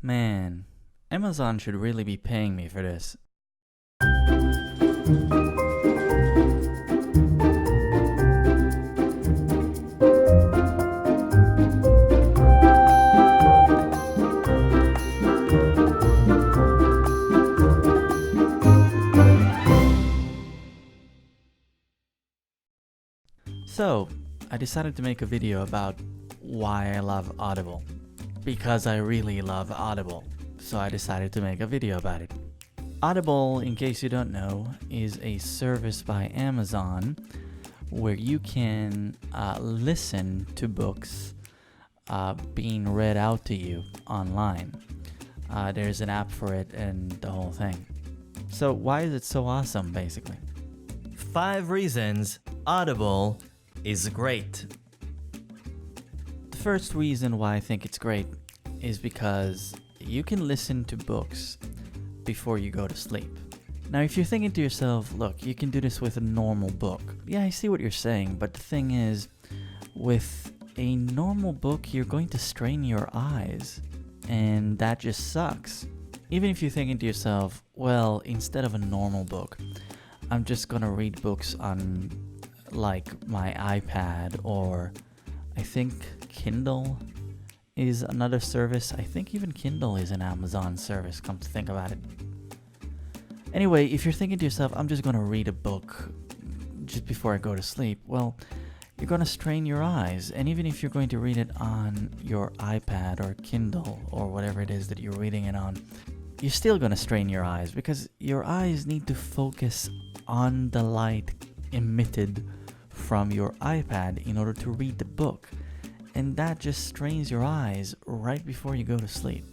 Man, Amazon should really be paying me for this. So, I decided to make a video about why I love Audible. Because I really love Audible. So I decided to make a video about it. Audible, in case you don't know, is a service by Amazon where you can listen to books being read out to you online. There's an app for it and the whole thing. So why is it so awesome, basically? 5 reasons Audible is great. The first reason why I think it's great is because you can listen to books before you go to sleep. Now, if you're thinking to yourself, look, you can do this with a normal book. Yeah, I see what you're saying, but the thing is, with a normal book, you're going to strain your eyes, and that just sucks. Even if you're thinking to yourself, well, instead of a normal book, I'm just gonna read books on, like, my iPad, or I think Kindle is another service. I think even Kindle is an Amazon service, come to think about it. Anyway, if you're thinking to yourself, I'm just gonna read a book just before I go to sleep, well, you're gonna strain your eyes. And even if you're going to read it on your iPad or Kindle or whatever it is that you're reading it on, you're still gonna strain your eyes because your eyes need to focus on the light emitted from your iPad in order to read the book. And that just strains your eyes right before you go to sleep.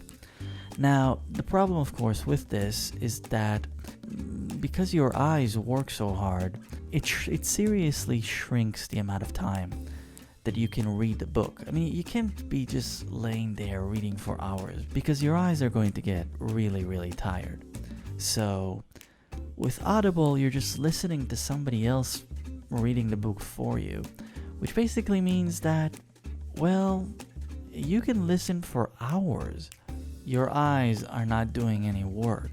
Now, the problem, of course, with this is that because your eyes work so hard, it seriously shrinks the amount of time that you can read the book. I mean, you can't be just laying there reading for hours because your eyes are going to get really, really tired. So, with Audible, you're just listening to somebody else reading the book for you, which basically means that, well, you can listen for hours. Your eyes are not doing any work.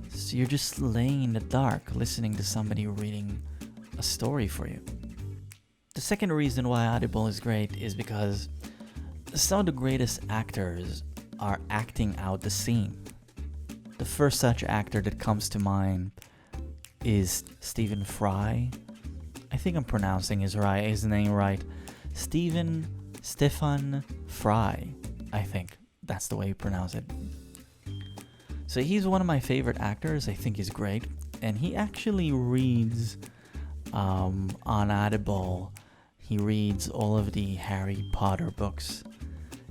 So you're just laying in the dark listening to somebody reading a story for you. The second reason why Audible is great is because some of the greatest actors are acting out the scene. The first such actor that comes to mind is Stephen Fry. I think I'm pronouncing his name right. Stefan Fry, I think that's the way you pronounce it. So he's one of my favorite actors. I think he's great, and he actually reads on Audible. He reads all of the Harry Potter books.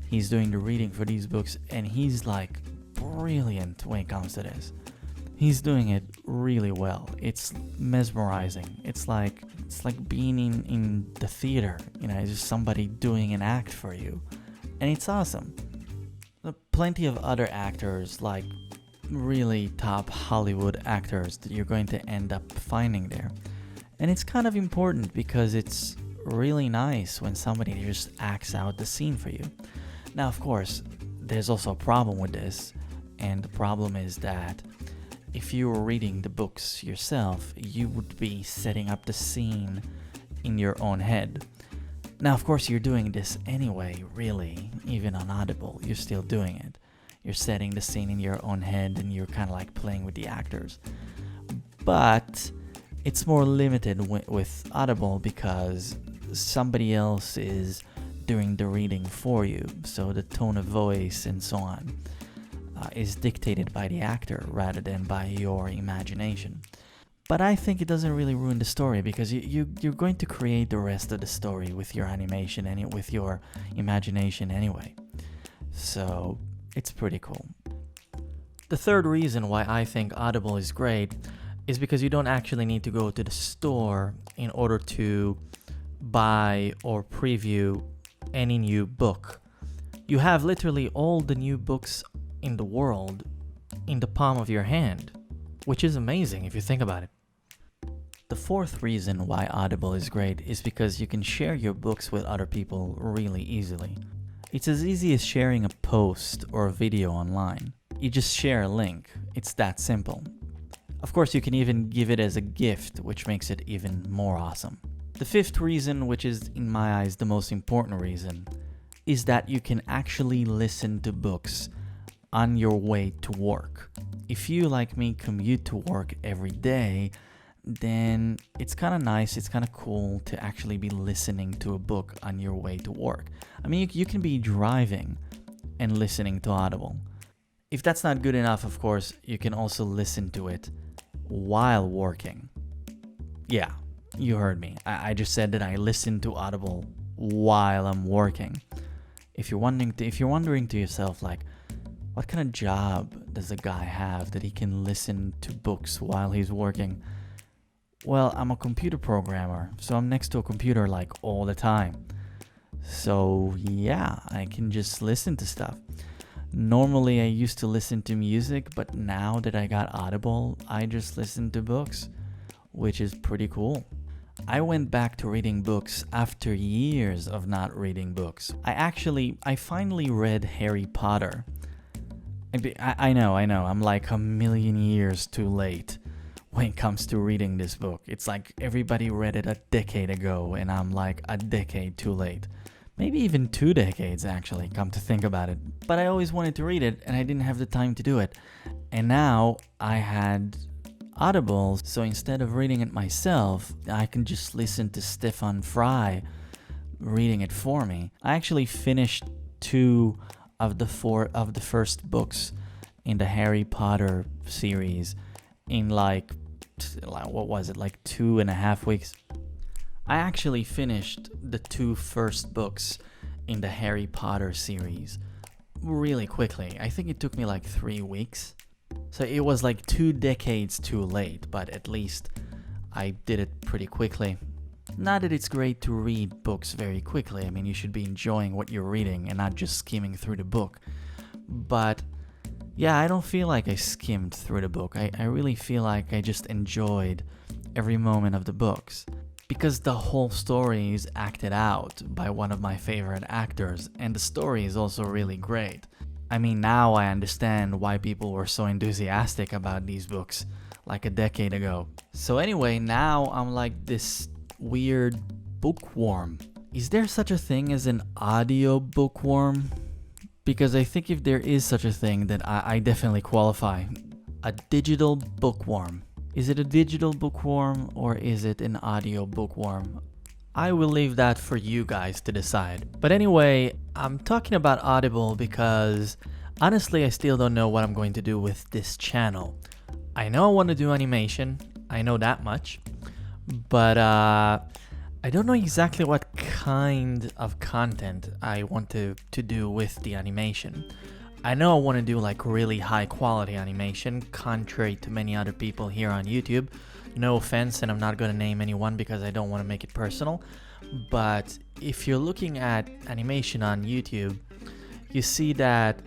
He's doing the reading for these books, and he's like brilliant when it comes to this. He's doing it really well. It's mesmerizing. It's like being in the theater. You know, it's just somebody doing an act for you. And it's awesome. Plenty of other actors, like really top Hollywood actors that you're going to end up finding there. And it's kind of important because it's really nice when somebody just acts out the scene for you. Now, of course, there's also a problem with this. And the problem is that if you were reading the books yourself, you would be setting up the scene in your own head. Now, of course, you're doing this anyway, really. Even on Audible, you're still doing it. You're setting the scene in your own head and you're kind of like playing with the actors. But it's more limited with Audible because somebody else is doing the reading for you. So the tone of voice and so on is dictated by the actor rather than by your imagination. But I think it doesn't really ruin the story because you're going to create the rest of the story with your animation and with your imagination anyway. So it's pretty cool. The third reason why I think Audible is great is because you don't actually need to go to the store in order to buy or preview any new book. You have literally all the new books in the world in the palm of your hand, which is amazing if you think about it. The fourth reason why Audible is great is because you can share your books with other people really easily. It's as easy as sharing a post or a video online. You just share a link. It's that simple. Of course, you can even give it as a gift, which makes it even more awesome. The fifth reason, which is in my eyes the most important reason, is that you can actually listen to books on your way to work. If you, like me, commute to work every day, then it's kind of nice, it's kind of cool to actually be listening to a book on your way to work. I mean, you can be driving and listening to Audible. If that's not good enough, of course, you can also listen to it while working. Yeah, you heard me. I just said that I listen to Audible while I'm working. If you're wondering to yourself, like, what kind of job does a guy have that he can listen to books while he's working? Well, I'm a computer programmer, so I'm next to a computer like all the time. So yeah, I can just listen to stuff. Normally I used to listen to music, but now that I got Audible, I just listen to books, which is pretty cool. I went back to reading books after years of not reading books. I finally read Harry Potter. I know, I'm like a million years too late when it comes to reading this book. It's like everybody read it a decade ago, and I'm like a decade too late. Maybe even 2 decades, actually, come to think about it. But I always wanted to read it, and I didn't have the time to do it. And now I had Audible, so instead of reading it myself, I can just listen to Stefan Fry reading it for me. I actually finished 2 of the first books in the Harry Potter series in like 2.5 weeks. I actually finished the 2 first books in the Harry Potter series really quickly. I think it took me like 3 weeks. So it was like 2 decades too late, but at least I did it pretty quickly. Not that it's great to read books very quickly. I mean, you should be enjoying what you're reading and not just skimming through the book. But yeah, I don't feel like I skimmed through the book. I really feel like I just enjoyed every moment of the books. Because the whole story is acted out by one of my favorite actors, and the story is also really great. I mean, now I understand why people were so enthusiastic about these books like a decade ago. So anyway, now I'm like this weird bookworm. Is there such a thing as an audio bookworm? Because I think if there is such a thing, then I definitely qualify. A digital bookworm. Is it a digital bookworm or is it an audio bookworm? I will leave that for you guys to decide. But anyway, I'm talking about Audible because honestly I still don't know what I'm going to do with this channel. I know I want to do animation, I know that much, but I don't know exactly what kind of content I want to do with the animation. I know I want to do like really high quality animation, contrary to many other people here on YouTube. No offense, and I'm not going to name anyone because I don't want to make it personal. But if you're looking at animation on YouTube, you see that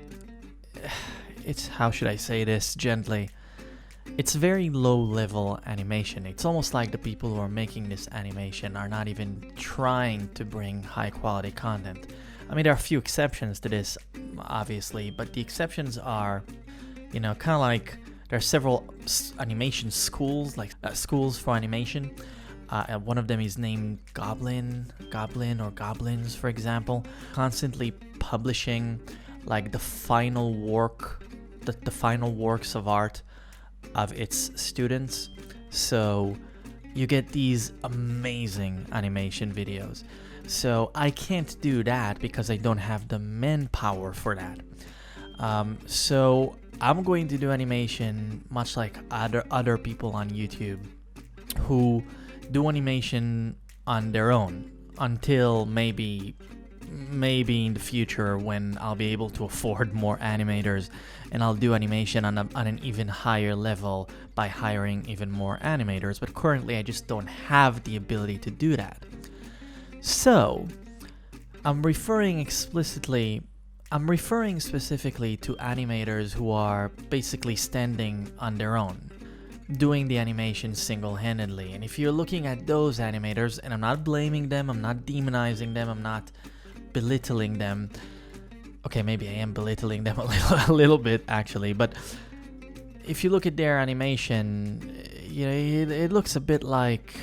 it's, how should I say this gently? It's very low level animation. It's almost like the people who are making this animation are not even trying to bring high quality content. I mean, there are a few exceptions to this, obviously, but the exceptions are, you know, kind of like there are several animation schools, like schools for animation. One of them is named Goblin or Goblins, for example, constantly publishing like the final work, the final works of art of its students. So you get these amazing animation videos. So I can't do that because I don't have the manpower for that. So I'm going to do animation much like other people on YouTube who do animation on their own until maybe in the future when I'll be able to afford more animators, and I'll do animation on an even higher level by hiring even more animators. But currently I just don't have the ability to do that. So I'm referring specifically to animators who are basically standing on their own, doing the animation single-handedly. And if you're looking at those animators, and I'm not blaming them, I'm not demonizing them, I'm not belittling them, Okay, maybe I am belittling them a little bit actually, but if you look at their animation, you know, it looks a bit like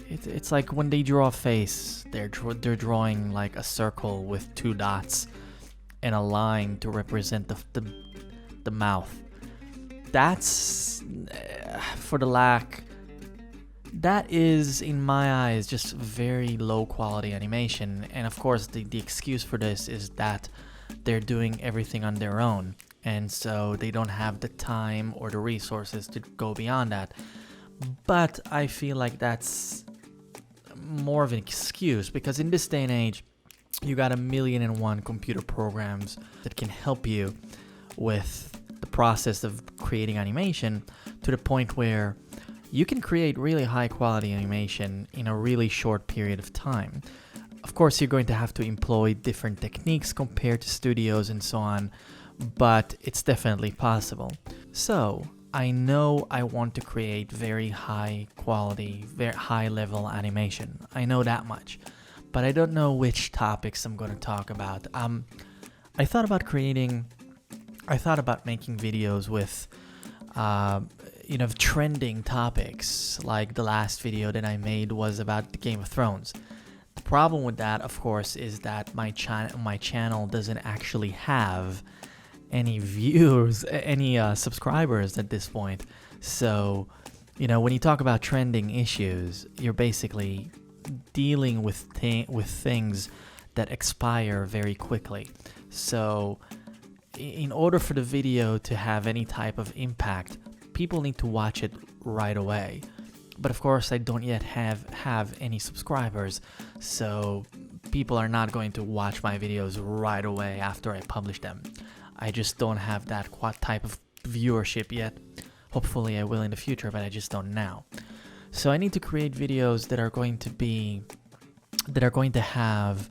it's like when they draw a face, they're drawing like a circle with two dots and a line to represent the mouth. That's for the lack. That is, in my eyes, just very low quality animation. And of course, the excuse for this is that they're doing everything on their own. And so they don't have the time or the resources to go beyond that. But I feel like that's more of an excuse, because in this day and age, you got 1,000,001 computer programs that can help you with the process of creating animation, to the point where you can create really high quality animation in a really short period of time. Of course, you're going to have to employ different techniques compared to studios and so on, but it's definitely possible. So I know I want to create very high quality, very high level animation. I know that much, but I don't know which topics I'm going to talk about. I thought about making videos with, trending topics. Like the last video that I made was about the Game of Thrones. The problem with that, of course, is that my channel doesn't actually have any viewers, any subscribers at this point. So, when you talk about trending issues, you're basically dealing with things that expire very quickly. So, in order for the video to have any type of impact, people need to watch it right away. But of course, I don't yet have any subscribers, so people are not going to watch my videos right away after I publish them. I just don't have that type of viewership yet. Hopefully I will in the future, but I just don't now. So I need to create videos that are going to have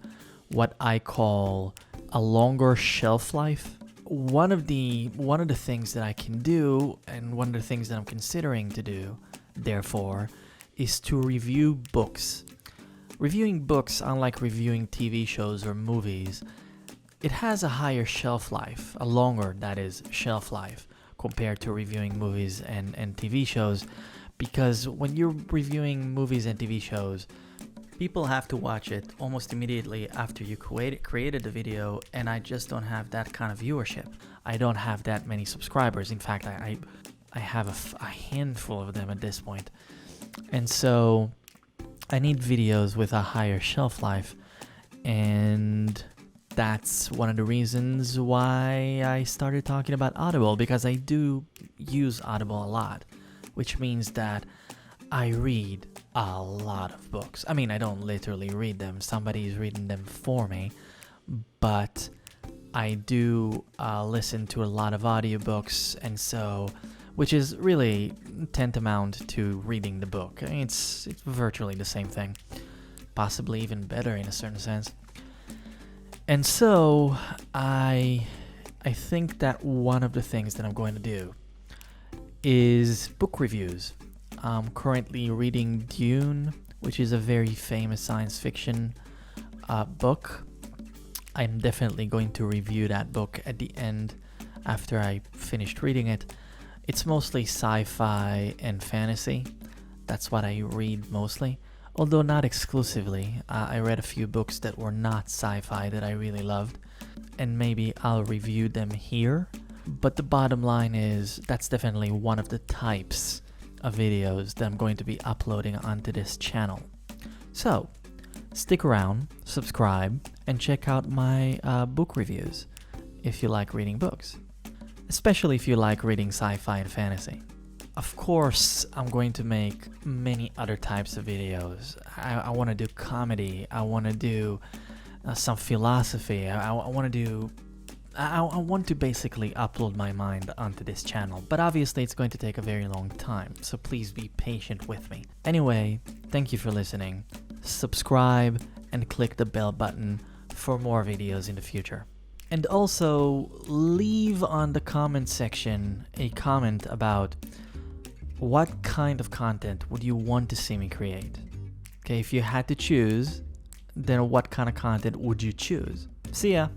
what I call a longer shelf life. One of the things that I can do, and one of the things that I'm considering to do, therefore, is to review books. Reviewing books, unlike reviewing TV shows or movies, it has a higher shelf life, a longer, that is, shelf life, compared to reviewing movies and TV shows, because when you're reviewing movies and TV shows, people have to watch it almost immediately after you created the video, and I just don't have that kind of viewership. I don't have that many subscribers. In fact, I have a handful of them at this point. And so I need videos with a higher shelf life, and that's one of the reasons why I started talking about Audible, because I do use Audible a lot, which means that I read a lot of books. I mean, I don't literally read them. Somebody's reading them for me, but I do listen to a lot of audiobooks, and so, which is really tantamount to reading the book. I mean, it's virtually the same thing, possibly even better in a certain sense. And so I think that one of the things that I'm going to do is book reviews. I'm currently reading Dune, which is a very famous science fiction book. I'm definitely going to review that book at the end after I finished reading it. It's mostly sci-fi and fantasy. That's what I read mostly, although not exclusively. I read a few books that were not sci-fi that I really loved, and maybe I'll review them here. But the bottom line is that's definitely one of the types of videos that I'm going to be uploading onto this channel. So stick around, subscribe, and check out my book reviews if you like reading books, especially if you like reading sci-fi and fantasy. Of course, I'm going to make many other types of videos. I want to do comedy. I want to do some philosophy. I want to basically upload my mind onto this channel, but obviously it's going to take a very long time, so please be patient with me. Anyway, thank you for listening. Subscribe and click the bell button for more videos in the future. And also, leave on the comment section a comment about what kind of content would you want to see me create. Okay, if you had to choose, then what kind of content would you choose? See ya!